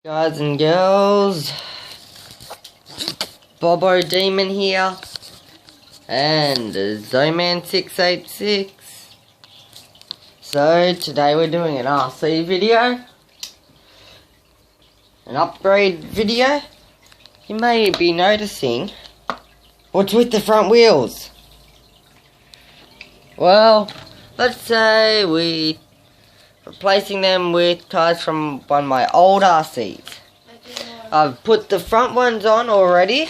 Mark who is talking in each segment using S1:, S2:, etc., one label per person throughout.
S1: Guys and girls, Bobo Demon here, and Zoman686. So today we're doing an RC video, an upgrade video. You may be noticing what's with the front wheels. Well, let's say we replacing them with tyres from one of my old RCs. I've put the front ones on already,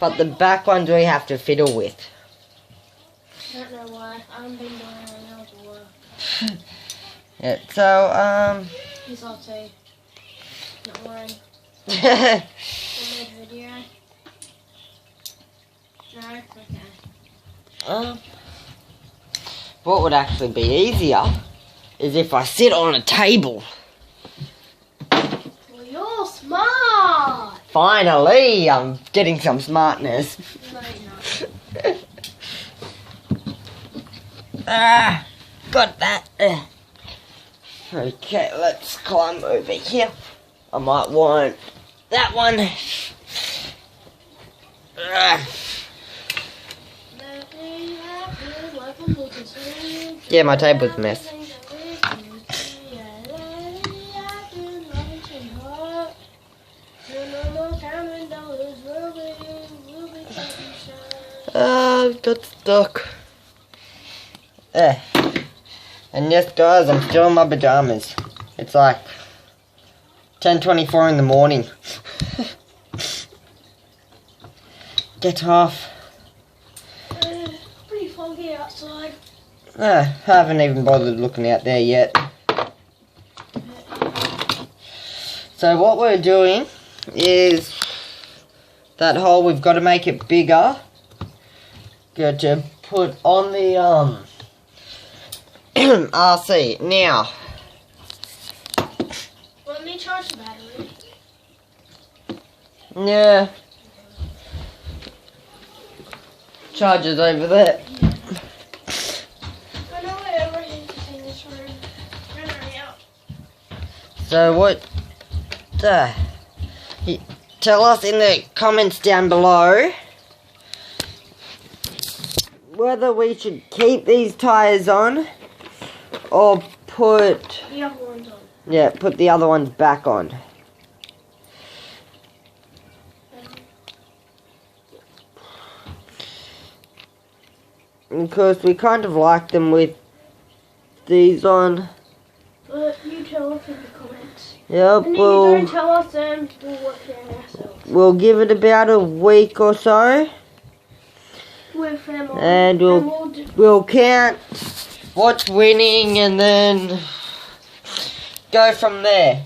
S1: but the back ones we have to fiddle with.
S2: I don't know why. I haven't been doing anything else at work.
S1: Yeah, so,
S2: He's RT. Not mine. I made a video. No? Okay.
S1: What would actually be easier is if I sit on a table.
S2: Well, you're smart!
S1: Finally, I'm getting some smartness.
S2: No, you're not.
S1: Got that. Okay, let's climb over here. I might want that one. Yeah, my table's a mess. Got stuck. And yes, guys, I'm still in my pajamas. It's like 10:24 in the morning. Get off.
S2: Pretty foggy outside.
S1: I haven't even bothered looking out there yet. So what we're doing is that hole, we've got to make it bigger. Got to put on the RC. Now,
S2: Let me charge the battery.
S1: yeah, charger's over there.
S2: I know where everything's in this room. Run out.
S1: So what tell us in the comments down below whether we should keep these tyres on or put
S2: The other one's on.
S1: put the other ones back on. Because we kind of like them with these on.
S2: But you tell us in the comments.
S1: Yep,
S2: And if you don't tell us, then we'll work it out ourselves.
S1: we'll give it about a week or so.
S2: With family.
S1: And we'll count what's winning and then go from there.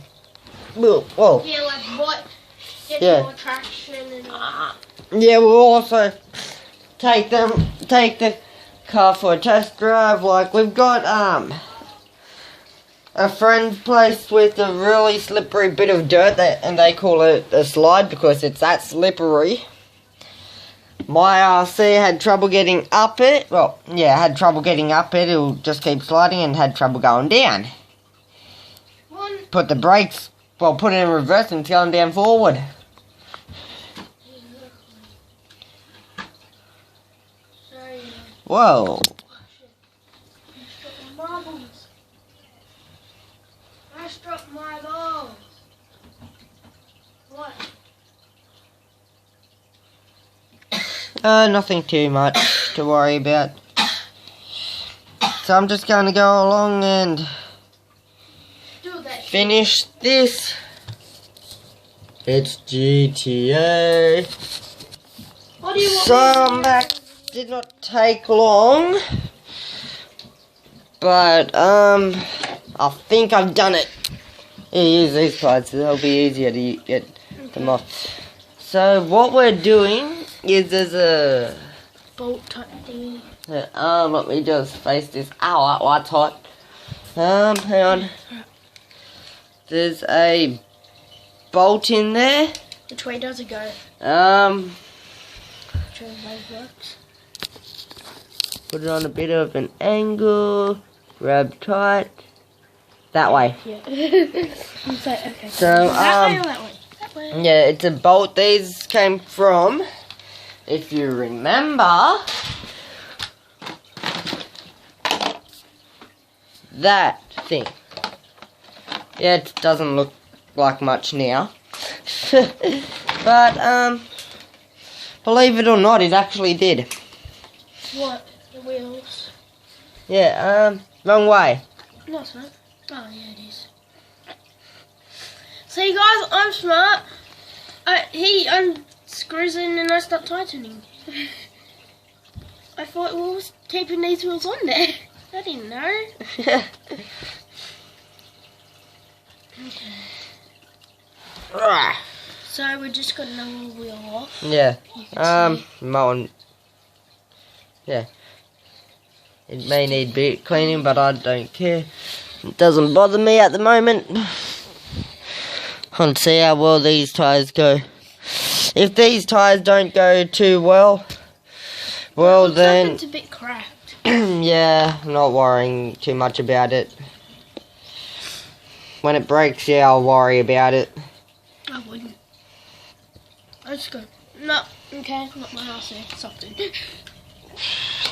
S1: Whoa.
S2: Yeah, like what gets more traction and
S1: Yeah, we'll also take the car for a test drive. Like we've got a friend's place with a really slippery bit of dirt and they call it a slide because it's that slippery. My RC had trouble getting up it. Well, yeah, had trouble getting up it. It'll just keep sliding and had trouble going down. Put the brakes, put it in reverse and it's going down forward. Whoa.
S2: I struck my balls. What?
S1: Nothing too much to worry about. So I'm just going to go along and finish this. It's GTA.
S2: What do you want?
S1: So I'm back. Did not take long, but I think I've done it. Yeah, use these parts, so it'll be easier to get them off. So what we're doing is there's a
S2: bolt type thing.
S1: let me just face this. Ow, that's hot. Hang on. There's a bolt in there.
S2: Which way does it go? Which way works?
S1: Put it on a bit of an angle. Grab tight. That way.
S2: Yeah. Okay.
S1: So,
S2: that way or that way? That way.
S1: yeah, it's a bolt. These came from, if you remember, that thing. Yeah, it doesn't look like much now. But, believe it or not, it actually did.
S2: What? The wheels?
S1: Yeah, wrong way.
S2: No, it's not. Oh, yeah, it is. See, guys, I'm smart. He unscrews it and I start tightening. I thought we was keeping these wheels on there. I didn't know. Okay. So we just got another wheel off.
S1: Yeah.
S2: See.
S1: Mine. Yeah. It may need a bit cleaning, but I don't care. It doesn't bother me at the moment. Let's see how well these tyres go. If these tyres don't go too well, then
S2: it's a bit cracked.
S1: yeah, I'm not worrying too much about it. When it breaks, yeah, I'll worry about it.
S2: I wouldn't. I just go, no, okay, not my RC, something.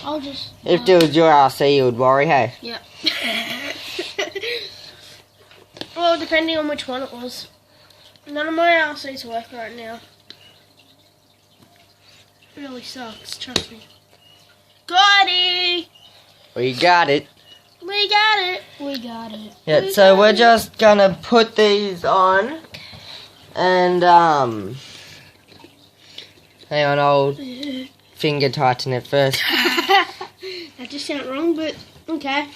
S2: I'll just...
S1: If it was your RC, you would worry, hey?
S2: Yeah. Well, depending on which one it was. None of my RCs work right now. It really sucks, trust me. Got it!
S1: We got it.
S2: We got it! We got it.
S1: Yeah, so we're just gonna put these on. And, hang on, I'll finger tighten it first.
S2: That just sounded wrong, but okay.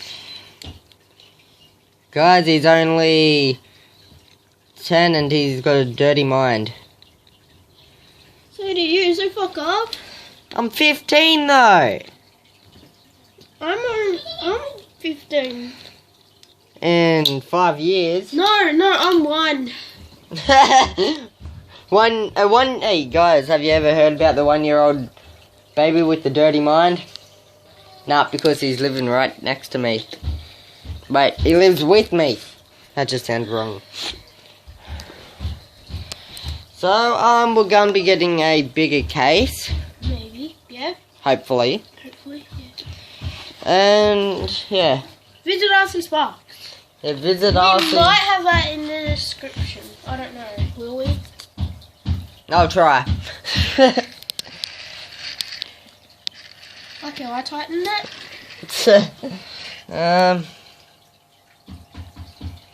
S1: Guys, he's only 10 and he's got a dirty mind.
S2: So do you, so fuck off.
S1: I'm 15 though.
S2: I'm 15.
S1: In 5 years.
S2: No, I'm 1.
S1: Hey guys, have you ever heard about the 1-year-old baby with the dirty mind? Nah, because he's living right next to me. Wait, he lives with me. That just sounds wrong. So, we're gonna be getting a bigger case.
S2: Maybe, yeah.
S1: Hopefully.
S2: Hopefully, yeah.
S1: And, yeah.
S2: Visit RC Sparks.
S1: Yeah, visit
S2: We
S1: RC.
S2: might have that in the description. I don't know. Will we?
S1: I'll try.
S2: Okay, I tighten that.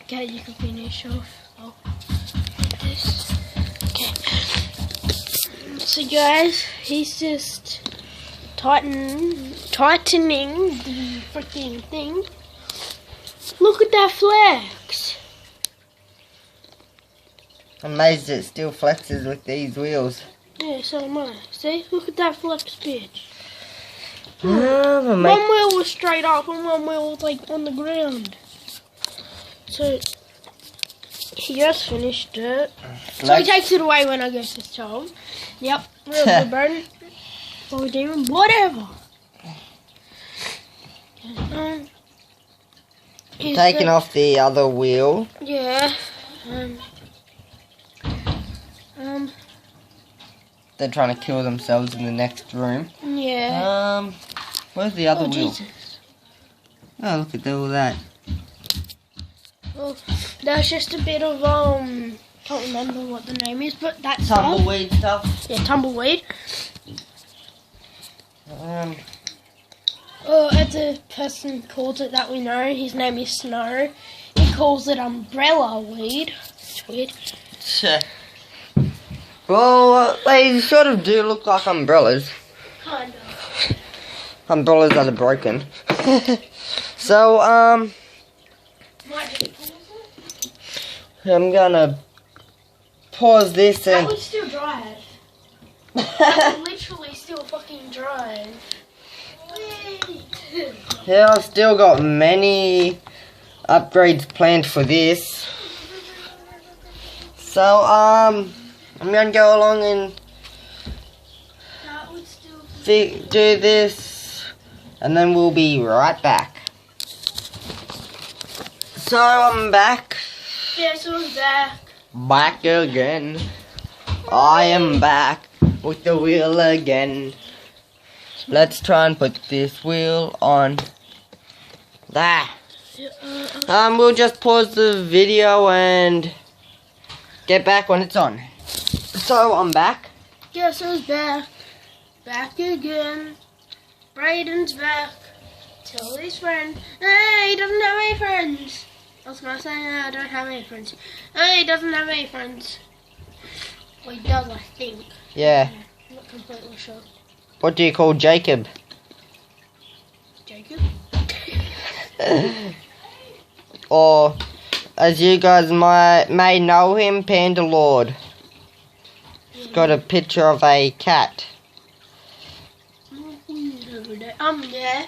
S2: Okay, you can finish off. Oh, this. Okay. So guys, he's just tightening the freaking thing. Look at that flex.
S1: I'm amazed it still flexes with these wheels.
S2: Yeah, so am I. See, look at that flex, bitch.
S1: One
S2: One wheel was straight up and one wheel was like on the ground. So he just finished it. So he takes it away when I go to show him. Yep, real good burn. Or demon, whatever.
S1: Taking off the other wheel.
S2: Yeah.
S1: They're trying to kill themselves in the next room.
S2: Yeah.
S1: Where's the other wheel?
S2: Jesus.
S1: Oh, look at all that.
S2: Well, that's just a bit of can't remember what the name is, but that's
S1: Tumbleweed stuff.
S2: Yeah, tumbleweed. As a person calls it that we know, his name is Snow. He calls it umbrella weed. It's weird.
S1: Well, they sort of do look like umbrellas.
S2: Kind of.
S1: Umbrellas that are broken. So,
S2: Might just pause it.
S1: I'm gonna pause this
S2: That
S1: and...
S2: would still drive. That would literally still fucking drive. Wait.
S1: Yeah, I've still got many upgrades planned for this. So, I'm gonna go along and
S2: That would still
S1: do this, and then we'll be right back. So I'm back.
S2: Yes, I'm back.
S1: Back again. I am back with the wheel again. Let's try and put this wheel on. There. We'll just pause the video and get back when it's on. So I'm back.
S2: Guess who's back? Back again. Brayden's back. Tell his friend. Hey, he doesn't have any friends. I was gonna say, I don't have any friends. Hey, he doesn't have any friends. Well, he does, I think.
S1: Yeah.
S2: I'm not completely sure.
S1: What do you call Jacob?
S2: Jacob?
S1: Or, as you guys may know him, Panda Lord. He's got a picture of a cat.
S2: Yeah.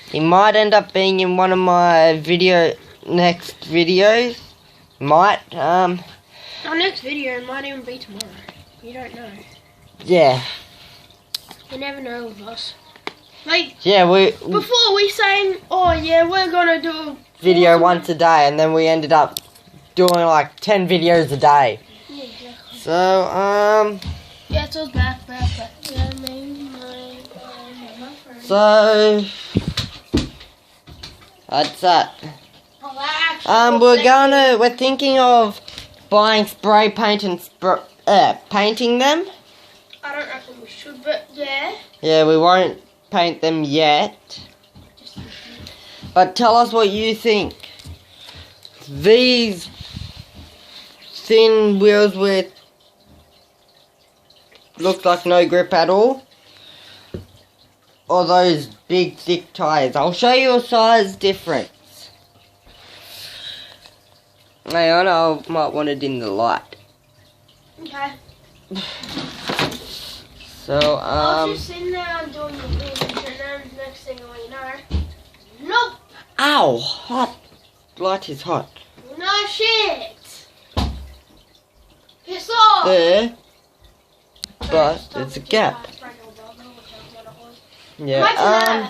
S1: He might end up being in one of my next videos. Might,
S2: Our next video might even be tomorrow. You don't know.
S1: Yeah.
S2: You never know with us. Like,
S1: yeah,
S2: before we saying, oh yeah, we're gonna do a
S1: video once a day, and then we ended up doing like 10 videos a day.
S2: Yeah, exactly.
S1: So,
S2: yeah, so it's back. Yeah, my friend.
S1: So, that's that. We're thinking of buying spray paint and painting them.
S2: I don't reckon we should, but yeah.
S1: Yeah, we won't paint them yet. But tell us what you think. These thin wheels with look like no grip at all, or those big thick tires. I'll show you a size difference. Hang on, I might want it in the light.
S2: Okay.
S1: So,
S2: I was just sitting there and doing the thing, and then next thing you know, nope.
S1: Ow! Hot. Light is hot.
S2: No shit. Piss off.
S1: There. But there's a gap. Yeah.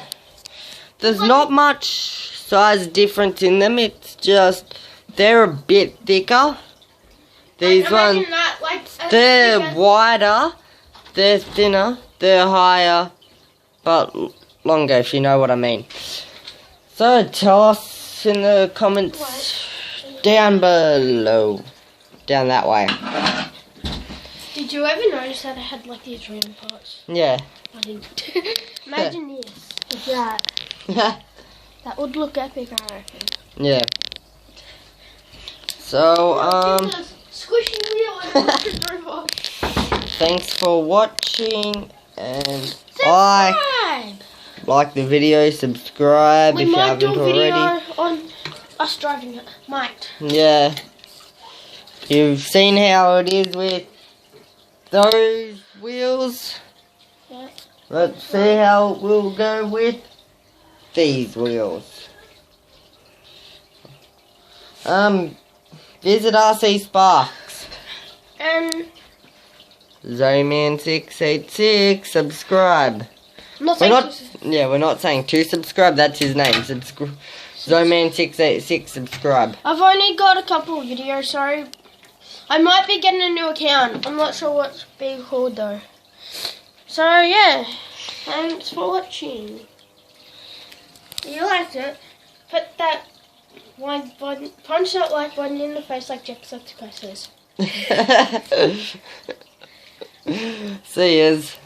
S1: There's not much size difference in them. It's just they're a bit thicker. These ones, they're wider. They're thinner. They're higher, but longer. If you know what I mean. So tell us in the comments down below, down that way.
S2: Did you ever notice that I had like these random parts?
S1: Yeah.
S2: I didn't. Imagine this. With that. That would look epic, I reckon.
S1: Yeah. So,
S2: Squishy wheel and
S1: thanks for watching, and
S2: subscribe!
S1: like the video, subscribe if you
S2: might do
S1: haven't
S2: a video
S1: already.
S2: on us driving it. Might.
S1: Yeah. You've seen how it is with those wheels.
S2: Yeah.
S1: Let's see how it will go with these wheels. Visit RC Sparks.
S2: And
S1: Zoman686, subscribe.
S2: I'm not saying
S1: We're not saying to subscribe, that's his name. Zoman686, subscribe.
S2: I've only got a couple of videos, sorry. I might be getting a new account. I'm not sure what's being called though. So yeah, thanks for watching. If you liked it, put that like button, punch that like button in the face like Jacksepticeye says.
S1: See yous.